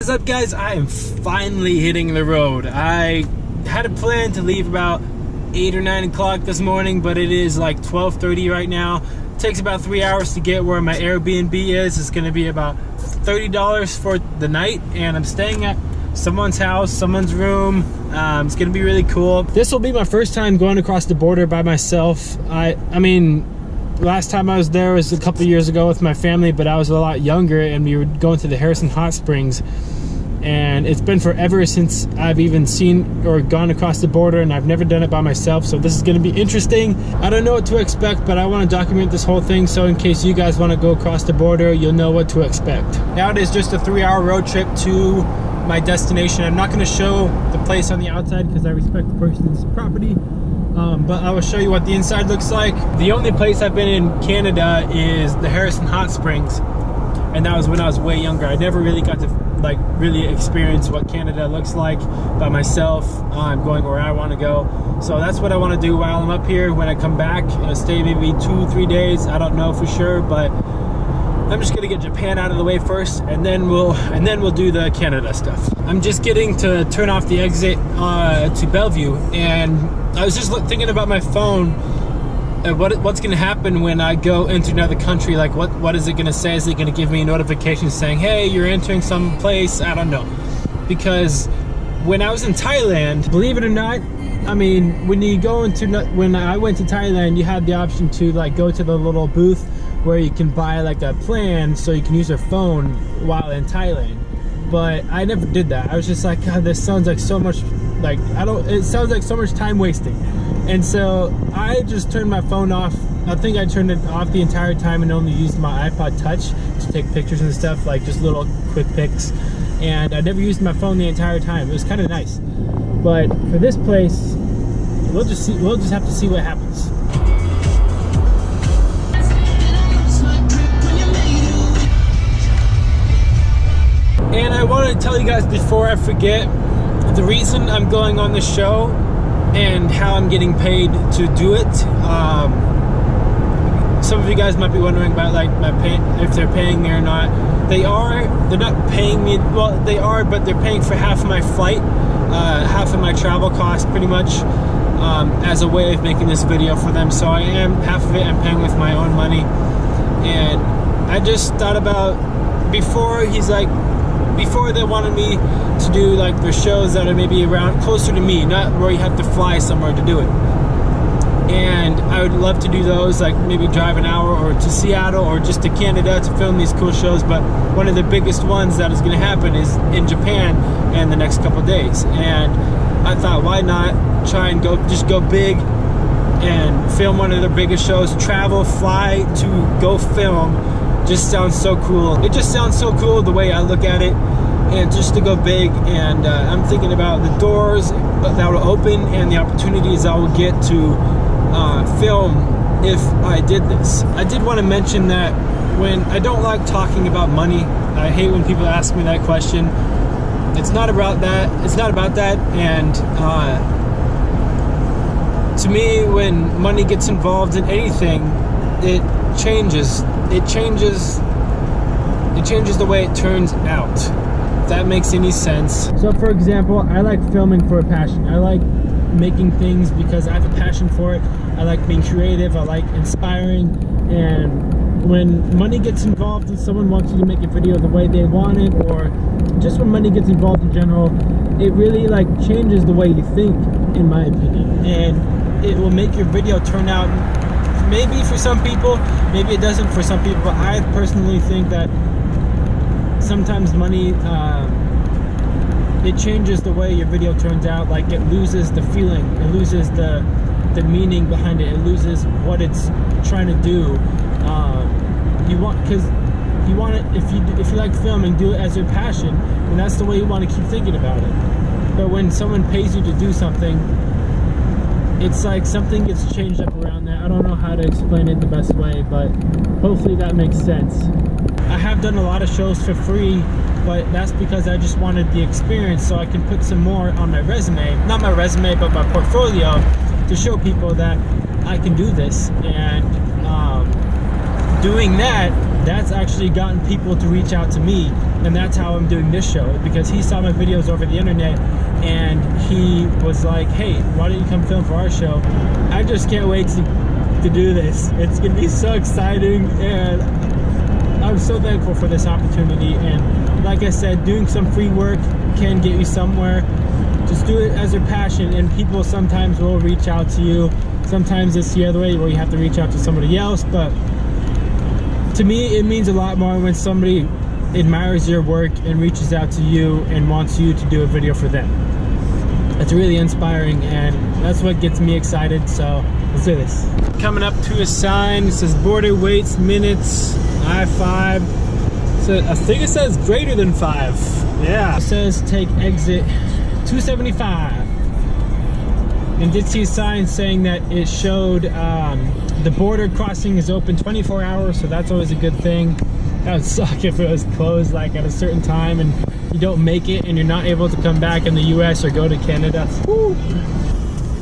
What's up, guys? I am finally hitting the road. I had a plan to leave about 8 or 9 o'clock this morning, but it is like 12:30 right now. It takes about 3 hours to get where my Airbnb is. It's going to be about $30 for the night, and I'm staying at someone's house, someone's room. It's going to be really cool. This will be my first time going across the border by myself. I mean, last time I was there was a couple years ago with my family, but I was a lot younger, and we were going to the Harrison Hot Springs. And it's been forever since I've even seen or gone across the border, and I've never done it by myself, so this is going to be interesting. I don't know what to expect, but I want to document this whole thing, so in case you guys want to go across the border, you'll know what to expect. Now it is just a 3-hour road trip to my destination. I'm not going to show the place on the outside because I respect the person's property, but I will show you what the inside looks like. The only place I've been in Canada is the Harrison Hot Springs, and that was when I was way younger. I never really got to like really experience what Canada looks like by myself. I'm going where I want to go, so that's what I want to do while I'm up here. When I come back, I'll stay maybe 2-3 days. I don't know for sure, but I'm just gonna get Japan out of the way first, and then we'll do the Canada stuff. I'm just getting to turn off the exit to Bellevue, and I was just thinking about my phone. What's going to happen when I go into another country? Like, what is it going to say? Is it going to give me a notification saying, hey, you're entering some place? I don't know. Because when I was in Thailand, believe it or not, I mean, when I went to Thailand, you had the option to like go to the little booth where you can buy like a plan so you can use your phone while in Thailand. But I never did that. I was just like, God, this sounds like so much, like, it sounds like so much time wasting. And so I just turned my phone off. I think I turned it off the entire time and only used my iPod Touch to take pictures and stuff, like just little quick pics. And I never used my phone the entire time. It was kind of nice. But for this place, we'll just have to see what happens. And I wanted to tell you guys before I forget, the reason I'm going on this show and how I'm getting paid to do it. Some of you guys might be wondering about like if they're paying me or not. They're not paying me, well, they are, but they're paying for half of my flight, half of my travel cost pretty much, as a way of making this video for them. So I am, half of it I'm paying with my own money. And I just thought about, before they wanted me to do like the shows that are maybe around closer to me, not where you have to fly somewhere to do it. And I would love to do those, like maybe drive an hour or to Seattle or just to Canada to film these cool shows. But one of the biggest ones that is going to happen is in Japan in the next couple of days. And I thought, why not try and just go big and film one of their biggest shows, travel, fly to go film. Just sounds so cool. It just sounds so cool the way I look at it, and just to go big. And I'm thinking about the doors that will open and the opportunities I will get to film if I did this. I did want to mention that when I don't like talking about money, I hate when people ask me that question. It's not about that. It's not about that. And to me, when money gets involved in anything, it changes the way it turns out, if that makes any sense. So for example, I like filming for a passion. I like making things because I have a passion for it. I like being creative, I like inspiring. And when money gets involved and someone wants you to make a video the way they want it, or just when money gets involved in general, it really like changes the way you think, in my opinion. And it will make your video turn out, maybe for some people, maybe it doesn't for some people, but I personally think that sometimes money, it changes the way your video turns out. Like, it loses the feeling, it loses the meaning behind it, it loses what it's trying to do. Because you want it, if you like filming, do it as your passion, and that's the way you want to keep thinking about it. But when someone pays you to do something, it's like something gets changed up around that. I don't know how to explain it the best way, but hopefully that makes sense. I have done a lot of shows for free, but that's because I just wanted the experience so I can put some more on my resume. Not my resume, but my portfolio, to show people that I can do this. And doing that, that's actually gotten people to reach out to me and that's how I'm doing this show, because he saw my videos over the internet and he was like, hey, why don't you come film for our show? I just can't wait to do this. It's gonna be so exciting, and I'm so thankful for this opportunity. And like I said, doing some free work can get you somewhere. Just do it as your passion, and people sometimes will reach out to you. Sometimes it's the other way where you have to reach out to somebody else, but to me, it means a lot more when somebody admires your work and reaches out to you and wants you to do a video for them. It's really inspiring, and that's what gets me excited, so let's do this. Coming up to a sign, it says border waits minutes, I-5. So I think it says greater than 5. Yeah. It says take exit 275. And did see a sign saying that it showed the border crossing is open 24 hours, so that's always a good thing. That would suck if it was closed like at a certain time and you don't make it and you're not able to come back in the US or go to Canada. Woo.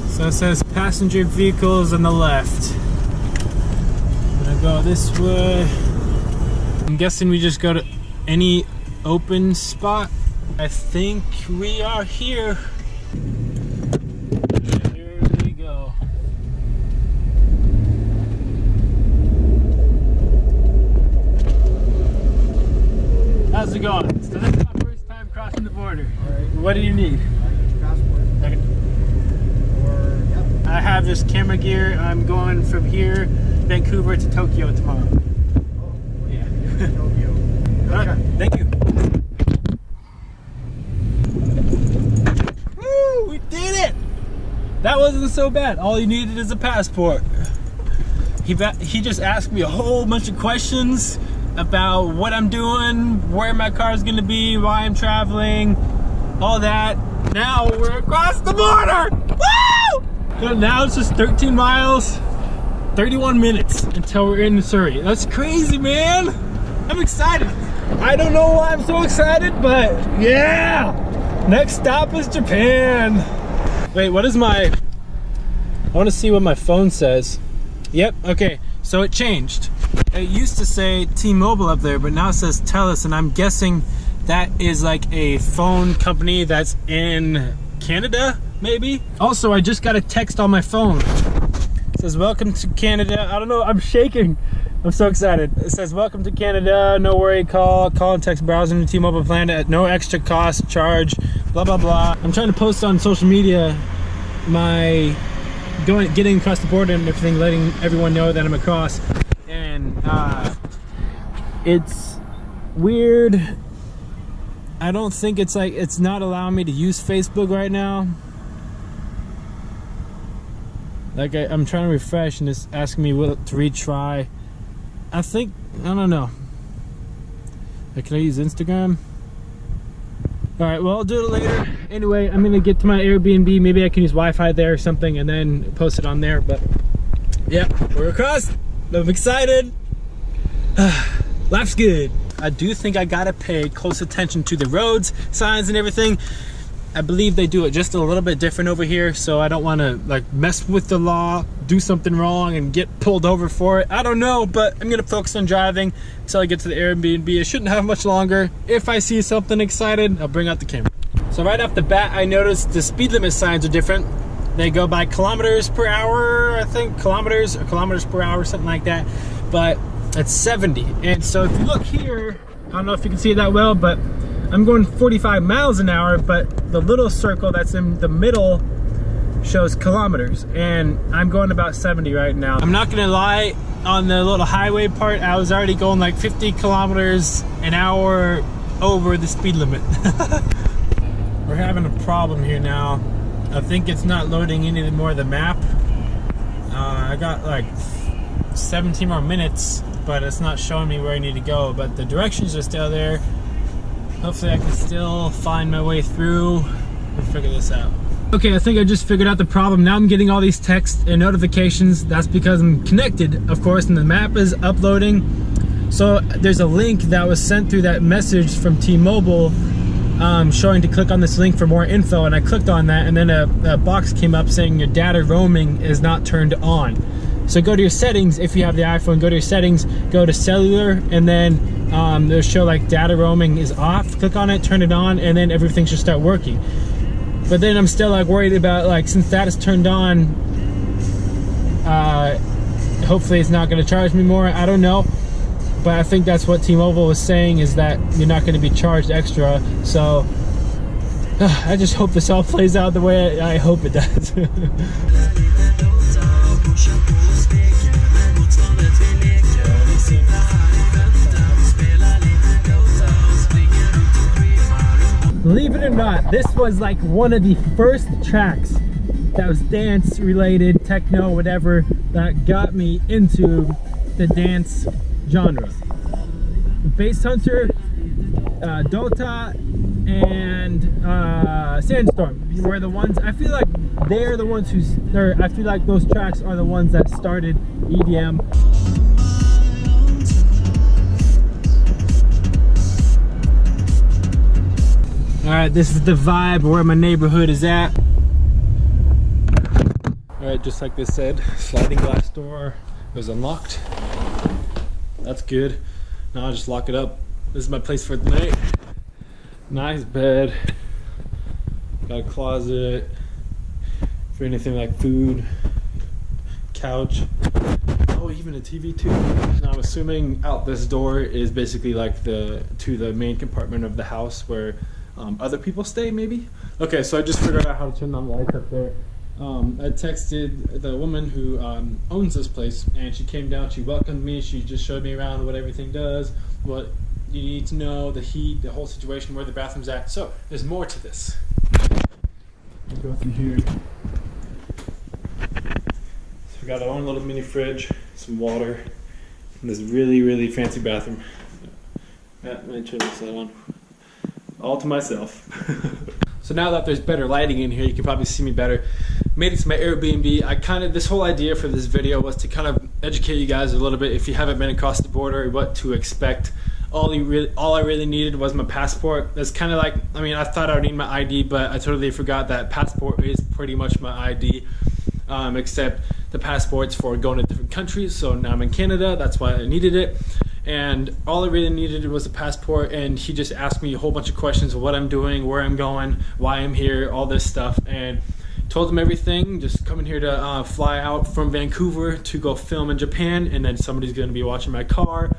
So it says passenger vehicles on the left. I'm gonna go this way. I'm guessing we just go to any open spot. I think we are here. Here we go. How's it going? So this is my first time crossing the border. All right. What do you need? Passport. Okay. Or, yep. I have this camera gear. I'm going from here, Vancouver to Tokyo tomorrow. Oh, Yeah. Tokyo. Okay. Thank you. Woo! We did it! That wasn't so bad. All you needed is a passport. He just asked me a whole bunch of questions about what I'm doing, where my car is going to be, why I'm traveling, all that. Now we're across the border! Woo! So now it's just 13 miles, 31 minutes until we're in Surrey. That's crazy, man! I'm excited. I don't know why I'm so excited, but yeah! Next stop is Japan. Wait, what is my... I want to see what my phone says. Yep, okay, so it changed. It used to say T-Mobile up there, but now it says TELUS, and I'm guessing that is like a phone company that's in Canada, maybe? Also, I just got a text on my phone. It says, welcome to Canada. I don't know, I'm shaking. I'm so excited. It says, welcome to Canada, no worry, call and text browsing the T-Mobile plan at no extra cost, charge, blah, blah, blah. I'm trying to post on social media my getting across the border and everything, letting everyone know that I'm across. And it's weird. I don't think it's like, it's not allowing me to use Facebook right now. Like I'm trying to refresh and it's asking me to retry. I think, I don't know. Like, can I use Instagram? All right, well, I'll do it later. Anyway, I'm gonna get to my Airbnb. Maybe I can use Wi-Fi there or something and then post it on there, but yeah, we're across. I'm excited. Life's good. I do think I gotta pay close attention to the roads, signs and everything. I believe they do it just a little bit different over here, so I don't want to like mess with the law, do something wrong and get pulled over for it. I don't know, but I'm gonna focus on driving until I get to the Airbnb. It shouldn't have much longer. If I see something excited, I'll bring out the camera. So right off the bat, I noticed the speed limit signs are different. They go by kilometers per hour, I think, kilometers per hour, something like that. But it's 70. And so if you look here, I don't know if you can see it that well, but I'm going 45 miles an hour, but the little circle that's in the middle shows kilometers, and I'm going about 70 right now. I'm not gonna lie, on the little highway part, I was already going like 50 kilometers an hour over the speed limit. We're having a problem here now. I think it's not loading any more of the map. I got like 17 more minutes, but it's not showing me where I need to go, but the directions are still there. Hopefully I can still find my way through and figure this out. Okay, I think I just figured out the problem. Now I'm getting all these texts and notifications. That's because I'm connected, of course, and the map is uploading. So there's a link that was sent through that message from T-Mobile showing to click on this link for more info, and I clicked on that, and then a box came up saying your data roaming is not turned on. So go to your settings. If you have the iPhone, go to your settings, go to cellular, and then they'll show like data roaming is off. Click on it, turn it on, and then everything should start working. But then I'm still like worried about, like, since that is turned on, hopefully it's not going to charge me more. I don't know, but I think that's what T-Mobile was saying, is that you're not going to be charged extra. So I just hope this all plays out the way I hope it does. Believe it or not, this was like one of the first tracks that was dance related, techno, whatever, that got me into the dance genre. Bass Hunter, Dota, and Sandstorm were the ones, I feel like they're the ones I feel like those tracks are the ones that started EDM. Alright, this is the vibe where my neighborhood is at. Alright, just like this said, sliding glass door was unlocked. That's good. Now I'll just lock it up. This is my place for the night. Nice bed. Got a closet for anything like food. Couch. Oh, even a TV too. Now I'm assuming out this door is basically like to the main compartment of the house where other people stay, maybe? Okay, so I just figured out how to turn on the lights up there. I texted the woman who owns this place, and she came down, she welcomed me, she just showed me around what everything does, what you need to know, the heat, the whole situation, where the bathroom's at. So, there's more to this. We'll go through here. So we got our own little mini fridge, some water, and this really, really fancy bathroom. Let me turn this on. All to myself. So now that there's better lighting in here, you can probably see me better. Made it to my Airbnb. This whole idea for this video was to kind of educate you guys a little bit if you haven't been across the border, what to expect. All I really needed was my passport. That's kind of like, I mean, I thought I would need my ID, but I totally forgot that passport is pretty much my ID, except the passport's for going to different countries. So now I'm in Canada, that's why I needed it. And all I really needed was a passport, and he just asked me a whole bunch of questions of what I'm doing, where I'm going, why I'm here, all this stuff, and told him everything. Just coming here to fly out from Vancouver to go film in Japan, and then somebody's going to be watching my car,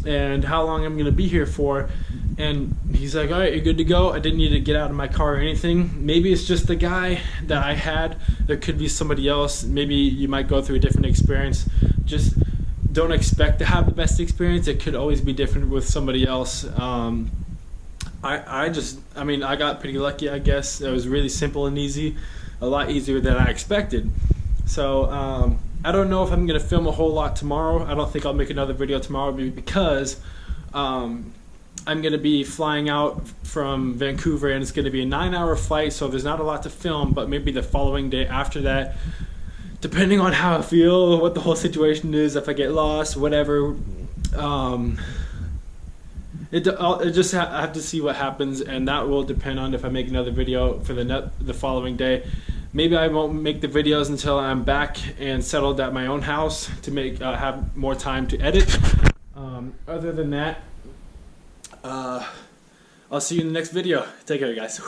and how long I'm going to be here for. And he's like, all right, you're good to go. I didn't need to get out of my car or anything. Maybe it's just the guy that I had. There could be somebody else. Maybe you might go through a different experience. Just don't expect to have the best experience. It could always be different with somebody else. I got pretty lucky, I guess. It was really simple and easy, a lot easier than I expected. So I don't know if I'm gonna film a whole lot tomorrow. I don't think I'll make another video tomorrow because I'm gonna be flying out from Vancouver, and it's gonna be a 9-hour flight, so there's not a lot to film, but maybe the following day after that, depending on how I feel, what the whole situation is, if I get lost, whatever. I have to see what happens, and that will depend on if I make another video for the following day. Maybe I won't make the videos until I'm back and settled at my own house to make have more time to edit. Other than that, I'll see you in the next video. Take care, guys.